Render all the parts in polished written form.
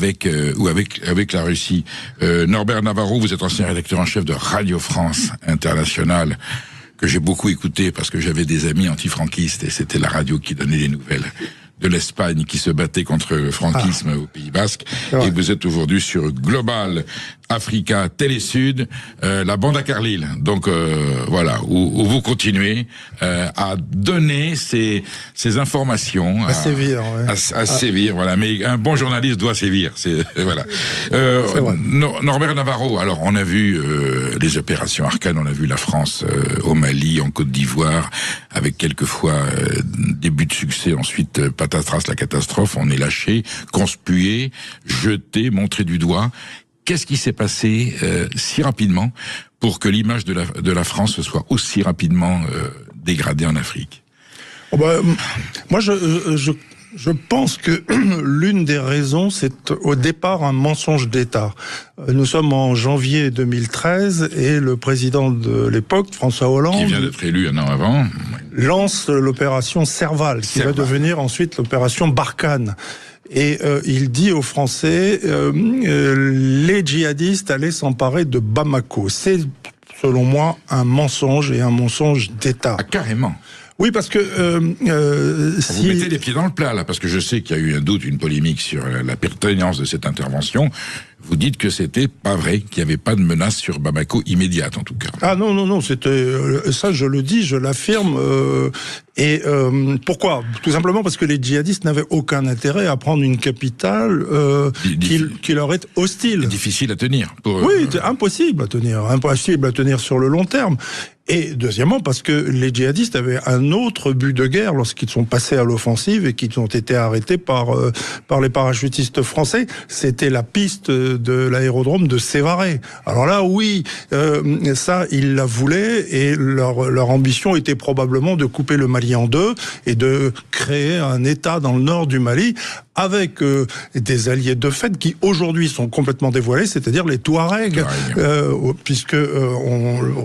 avec la Russie. Norbert Navarro, vous êtes ancien rédacteur en chef de Radio France Internationale, que j'ai beaucoup écouté parce que j'avais des amis antifranquistes et c'était la radio qui donnait les nouvelles de l'Espagne qui se battait contre le franquisme au Pays Basque. Et vous êtes aujourd'hui sur Global Africa Télé-Sud, la bande à Carlyle. Donc voilà, où vous continuez à donner ces informations à sévir, à sévir. Voilà, mais un bon journaliste doit sévir. Voilà. Norbert Navarro. Alors on a vu les opérations Arcane, on a vu la France au Mali, en Côte d'Ivoire, avec quelquefois des buts de succès. Ensuite, patatras, la catastrophe. On est lâché, conspué, jeté, montré du doigt. Qu'est-ce qui s'est passé si rapidement pour que l'image de la France soit aussi rapidement dégradée en Afrique? Moi, je pense que l'une des raisons, c'est au départ un mensonge d'État. Nous sommes en janvier 2013 et le président de l'époque, François Hollande, qui vient d'être élu un an avant, lance l'opération Serval, qui va devenir ensuite l'opération Barkhane. Et il dit aux Français, les djihadistes allaient s'emparer de Bamako. C'est, selon moi, un mensonge et un mensonge d'État. Ah, carrément. Oui, parce que vous mettez les pieds dans le plat là, parce que je sais qu'il y a eu un doute, une polémique sur la pertinence de cette intervention. Vous dites que c'était pas vrai, qu'il n'y avait pas de menace sur Bamako immédiate en tout cas. Ah non, c'était ça, je le dis, je l'affirme. Pourquoi? Tout simplement parce que les djihadistes n'avaient aucun intérêt à prendre une capitale qui leur est hostile. Difficile à tenir. Oui, impossible à tenir sur le long terme. Et deuxièmement, parce que les djihadistes avaient un autre but de guerre lorsqu'ils sont passés à l'offensive et qu'ils ont été arrêtés par les parachutistes français. C'était la piste de l'aérodrome de Sévaré. Alors là, oui, ça, ils la voulaient et leur ambition était probablement de couper le Mali en deux et de créer un État dans le nord du Mali avec des alliés de fait qui aujourd'hui sont complètement dévoilés, c'est-à-dire les Touaregs, puisque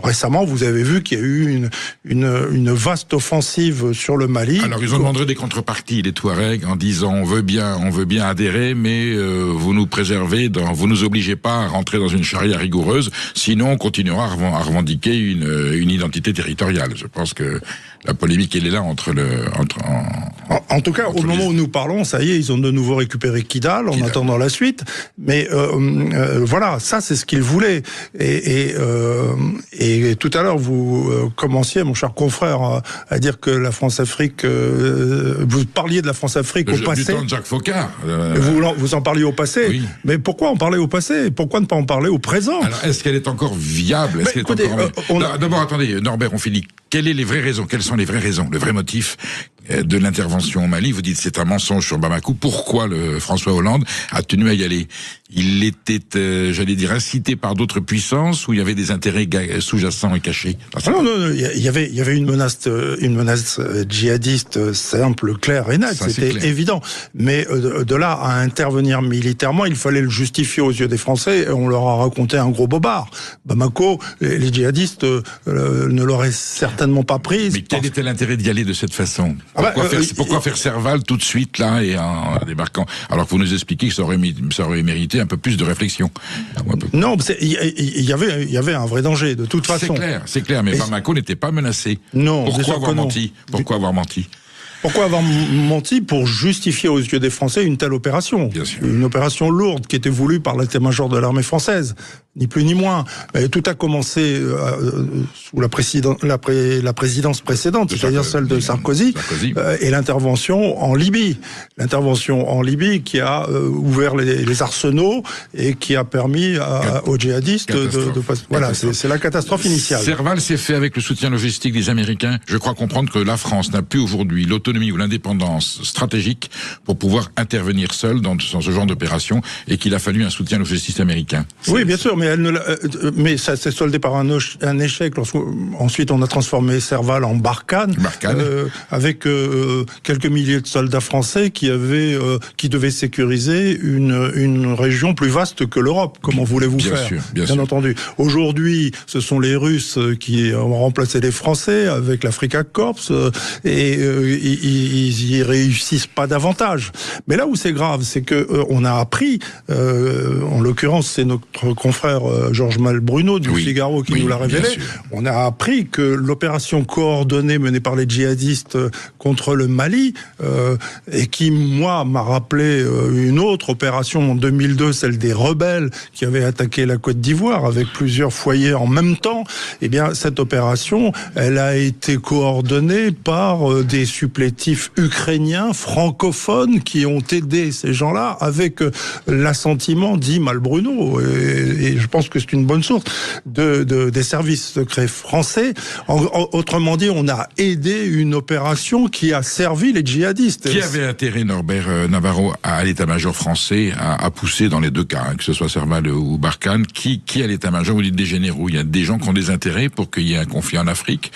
récemment vous avez vu qu'il y a eu une vaste offensive sur le Mali. Alors ils ont demandé des contreparties, les Touaregs, en disant on veut bien adhérer, mais vous nous préservez, vous nous obligez pas à rentrer dans une charia rigoureuse, sinon on continuera à revendiquer une identité territoriale. Je pense que la polémique elle est là en tout cas, au moment où nous parlons, ça y est, ils ont de nouveau récupéré Kidal en attendant la suite. Mais voilà, ça c'est ce qu'ils voulaient. Et tout à l'heure, vous commenciez, mon cher confrère, à dire que la France-Afrique, vous parliez de la France-Afrique au passé. Du temps de Jacques Foccart. Vous en parliez au passé. Oui. Mais pourquoi en parler au passé? Pourquoi ne pas en parler au présent? Alors, est-ce qu'elle est encore viable? D'abord, attendez, Norbert, on finit. Quelles sont les vraies raisons, le vrai motif de l'intervention au Mali? Vous dites c'est un mensonge sur Bamako. Pourquoi François Hollande a tenu à y aller? Il était, j'allais dire, incité par d'autres puissances ou il y avait des intérêts sous-jacents et cachés? Non, il y avait une menace djihadiste simple, claire et nette, c'était évident. Mais de là à intervenir militairement, il fallait le justifier aux yeux des Français et on leur a raconté un gros bobard. Bamako, les djihadistes ne l'auraient certainement pas prise. Mais quel était l'intérêt d'y aller de cette façon? Pourquoi faire Serval tout de suite là et en débarquant? Alors que vous nous expliquez que ça aurait mérité un peu plus de réflexion. Non, il y avait un vrai danger de toute façon. C'est clair, mais Bamako n'était pas menacé. Non. Pourquoi avoir menti? Pourquoi avoir menti? Pour justifier aux yeux des Français une telle opération. Bien sûr. Une opération lourde qui était voulue par l'état-major de l'armée française. Ni plus ni moins. Tout a commencé sous la présidence précédente, c'est-à-dire celle de Sarkozy. Et l'intervention en Libye. L'intervention en Libye qui a ouvert les arsenaux et qui a permis aux djihadistes de passer. Voilà, c'est la catastrophe initiale. Serval s'est fait avec le soutien logistique des Américains. Je crois comprendre que la France n'a plus aujourd'hui l'autonomie ou l'indépendance stratégique pour pouvoir intervenir seule dans ce genre d'opération et qu'il a fallu un soutien logistique américain. Oui, bien sûr, mais ça s'est soldé par un échec. Ensuite, on a transformé Serval en Barkhane. Avec quelques milliers de soldats français qui devaient sécuriser une région plus vaste que l'Europe. Comment voulez-vous faire? Bien entendu. Aujourd'hui, ce sont les Russes qui ont remplacé les Français avec l'Africa Corps et ils y réussissent pas davantage. Mais là où c'est grave, c'est que on a appris, en l'occurrence, c'est notre confrère Georges Malbruno du Figaro qui nous l'a révélé. On a appris que l'opération coordonnée menée par les djihadistes contre le Mali et qui, moi, m'a rappelé une autre opération en 2002, celle des rebelles qui avaient attaqué la Côte d'Ivoire avec plusieurs foyers en même temps. Eh bien, cette opération, elle a été coordonnée par des supplétifs ukrainiens francophones qui ont aidé ces gens-là avec l'assentiment dit Malbruno. Et je pense que c'est une bonne source des services secrets français. Autrement dit, on a aidé une opération qui a servi les djihadistes. Qui avait intérêt, Norbert Navarro, à l'état-major français à pousser dans les deux cas, que ce soit Serval ou Barkhane? Qui à l'état-major, vous dites des généraux? Il y a des gens qui ont des intérêts pour qu'il y ait un conflit en Afrique?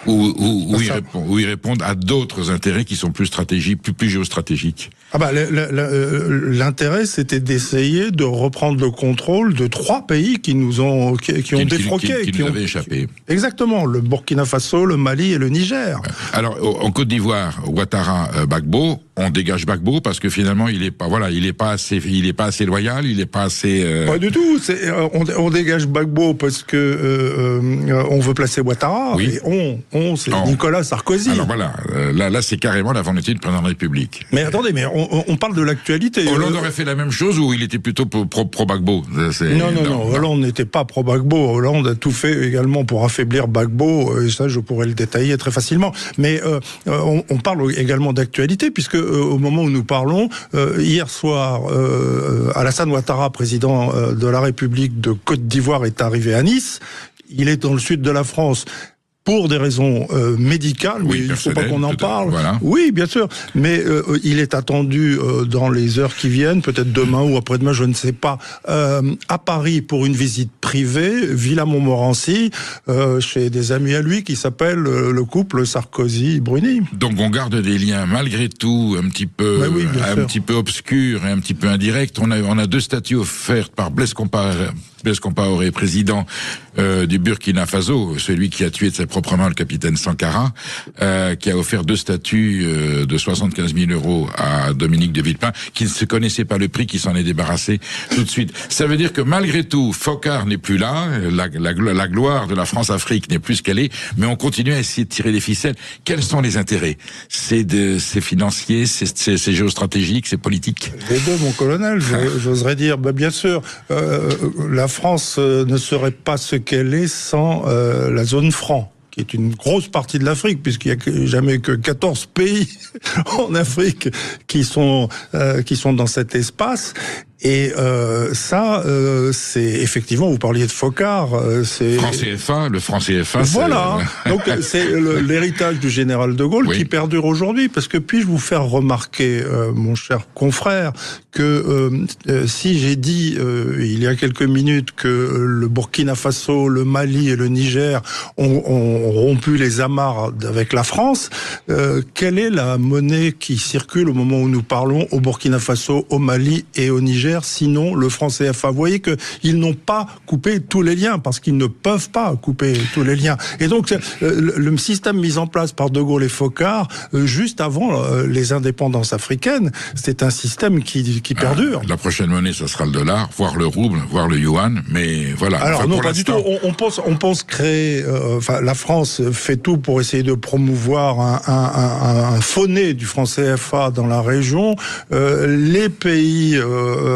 Où ils répondent à d'autres intérêts qui sont plus stratégiques, plus géostratégiques. L'intérêt, c'était d'essayer de reprendre le contrôle de 3 pays qui nous ont défroqués, qui nous avaient échappé. Exactement, le Burkina Faso, le Mali et le Niger. Alors en Côte d'Ivoire, Ouattara, Gbagbo, on dégage Gbagbo parce que finalement il est pas assez loyal, il est pas assez. Pas du tout. On dégage Gbagbo parce que on veut placer Ouattara. Oui. Et c'est Nicolas Sarkozy. Alors voilà, là c'est carrément la volonté du président de la République. Mais attendez, on parle de l'actualité. Hollande aurait fait la même chose ou il était plutôt pro Gbagbo? Non. Hollande n'était pas pro Gbagbo. Hollande a tout fait également pour affaiblir Gbagbo. Et ça, je pourrais le détailler très facilement. Mais on parle également d'actualité puisque au moment où nous parlons, hier soir, Alassane Ouattara, président de la République de Côte d'Ivoire, est arrivé à Nice. Il est dans le sud de la France. Pour des raisons médicales, mais il ne faut pas qu'on en parle. Voilà. Oui, bien sûr, mais il est attendu dans les heures qui viennent, peut-être demain ou après-demain, je ne sais pas, à Paris pour une visite privée, Villa Montmorency, chez des amis à lui qui s'appellent le couple Sarkozy-Bruni. Donc on garde des liens malgré tout un petit peu obscurs et un petit peu indirects. On a 2 statues offertes par Blaise Compaoré, président du Burkina Faso, celui qui a tué de ses propres mains le capitaine Sankara, qui a offert 2 statues de 75 000 € à Dominique de Villepin, qui ne se connaissait pas le prix, qui s'en est débarrassé tout de suite. Ça veut dire que malgré tout, Foccart n'est plus là, la gloire de la France-Afrique n'est plus ce qu'elle est, mais on continue à essayer de tirer des ficelles. Quels sont les intérêts? C'est financier, c'est géostratégique, c'est politique? Les deux, mon colonel, j'oserais dire. Bien sûr, la France ne serait pas ce qu'elle est sans la zone franc, qui est une grosse partie de l'Afrique, puisqu'il n'y a jamais que 14 pays en Afrique qui sont dans cet espace. Et c'est effectivement, vous parliez de Foccart, c'est le franc CFA. Voilà. Donc c'est l'héritage du général de Gaulle qui perdure aujourd'hui. Parce que puis-je vous faire remarquer, mon cher confrère, que si j'ai dit il y a quelques minutes que le Burkina Faso, le Mali et le Niger ont rompu les amarres avec la France, quelle est la monnaie qui circule au moment où nous parlons au Burkina Faso, au Mali et au Niger? Sinon le franc CFA. Vous voyez qu'ils n'ont pas coupé tous les liens, parce qu'ils ne peuvent pas couper tous les liens. Et donc, le système mis en place par De Gaulle et Foccart, juste avant les indépendances africaines, c'est un système qui perdure. La prochaine monnaie, ça sera le dollar, voire le rouble, voire le yuan, mais voilà. Alors non, pas du tout. On pense créer... la France fait tout pour essayer de promouvoir un faux-nez du franc CFA dans la région. Les pays...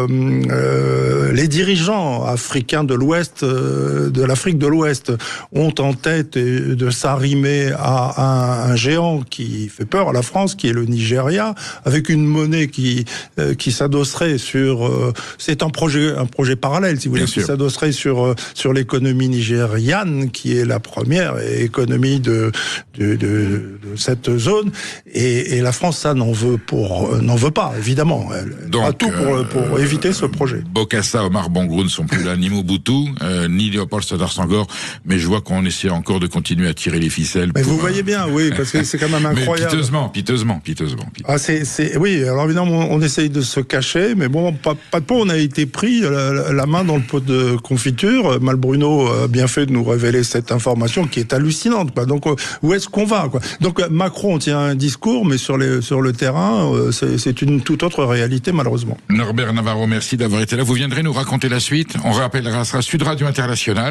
les dirigeants africains de l'Ouest, de l'Afrique de l'Ouest, ont en tête de s'arrimer à un géant qui fait peur à la France, qui est le Nigeria, avec une monnaie qui s'adosserait sur... c'est un projet parallèle, si vous voulez, qui s'adosserait sur l'économie nigériane, qui est la première économie de cette zone. Et la France, ça n'en veut pas, évidemment. Elle fera tout pour éviter. éviter ce projet. Bokassa, Omar Bongrou ne sont plus là, ni Mobutu, ni Léopold Sédar Senghor, mais je vois qu'on essaie encore de continuer à tirer les ficelles. Mais vous voyez bien, oui, parce que c'est quand même incroyable. Mais piteusement. Ah, oui, alors évidemment, on essaye de se cacher, mais bon, pas de peau, on a été pris la main dans le pot de confiture. Malbruno a bien fait de nous révéler cette information qui est hallucinante, quoi. Donc, où est-ce qu'on va, quoi? Donc, Macron tient un discours, mais sur le terrain, c'est une toute autre réalité, malheureusement. Norbert Navarro, merci d'avoir été là. Vous viendrez nous raconter la suite. On rappellera, ça sera Sud Radio International.